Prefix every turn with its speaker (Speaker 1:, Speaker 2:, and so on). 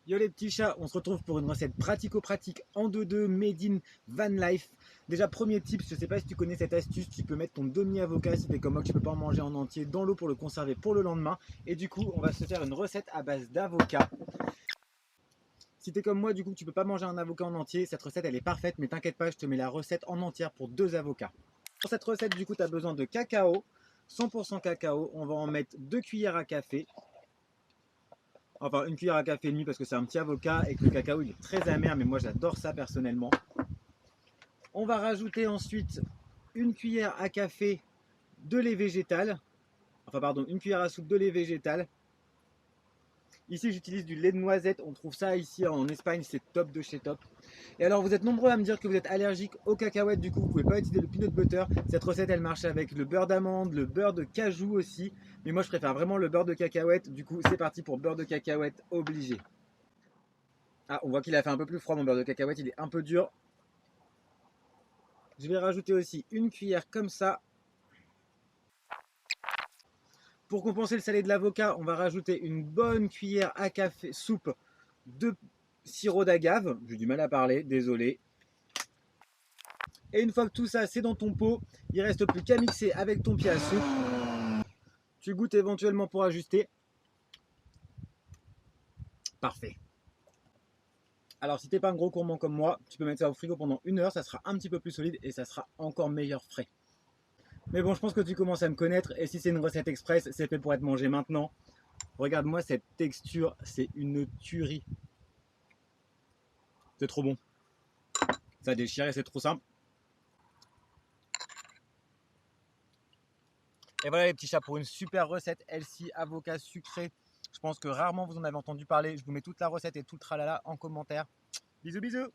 Speaker 1: Yo les petits chats, on se retrouve pour une recette pratico-pratique en 2-2 made in van life. Déjà premier tip, je sais pas si tu connais cette astuce, tu peux mettre ton demi-avocat si t'es comme moi que tu peux pas en manger en entier dans l'eau pour le conserver pour le lendemain. Et du coup on va se faire une recette à base d'avocat. Si t'es comme moi du coup tu peux pas manger un avocat en entier, cette recette elle est parfaite mais t'inquiète pas, je te mets la recette en entière pour 2 avocats. Pour cette recette du coup tu as besoin de cacao, 100% cacao, on va en mettre 2 cuillères à café. Enfin, une cuillère à café et demi parce que c'est un petit avocat et que le cacao il est très amer, mais moi j'adore ça personnellement. On va rajouter ensuite une cuillère à café de lait végétal. Enfin, pardon, une cuillère à soupe de lait végétal. Ici, j'utilise du lait de noisette. On trouve ça ici en Espagne, c'est top de chez top. Et alors, vous êtes nombreux à me dire que vous êtes allergique aux cacahuètes. Du coup, vous pouvez pas utiliser le peanut butter. Cette recette, elle marche avec le beurre d'amande, le beurre de cajou aussi. Mais moi, je préfère vraiment le beurre de cacahuète. Du coup, c'est parti pour beurre de cacahuète obligé. Ah, on voit qu'il a fait un peu plus froid mon beurre de cacahuète, il est un peu dur. Je vais rajouter aussi une cuillère comme ça. Pour compenser le salé de l'avocat, on va rajouter une bonne cuillère à café soupe de sirop d'agave. J'ai du mal à parler, désolé. Et une fois que tout ça c'est dans ton pot, il ne reste plus qu'à mixer avec ton pied à soupe. Tu goûtes éventuellement pour ajuster. Parfait. Alors si t'es pas un gros gourmand comme moi, tu peux mettre ça au frigo pendant 1 heure, ça sera un petit peu plus solide et ça sera encore meilleur frais. Mais bon, je pense que tu commences à me connaître et si c'est une recette express, c'est fait pour être mangé maintenant. Regarde-moi cette texture, c'est une tuerie. C'est trop bon. Ça déchire et c'est trop simple. Et voilà les petits chats pour une super recette healthy avocat sucré. Je pense que rarement vous en avez entendu parler. Je vous mets toute la recette et tout le tralala en commentaire. Bisous bisous.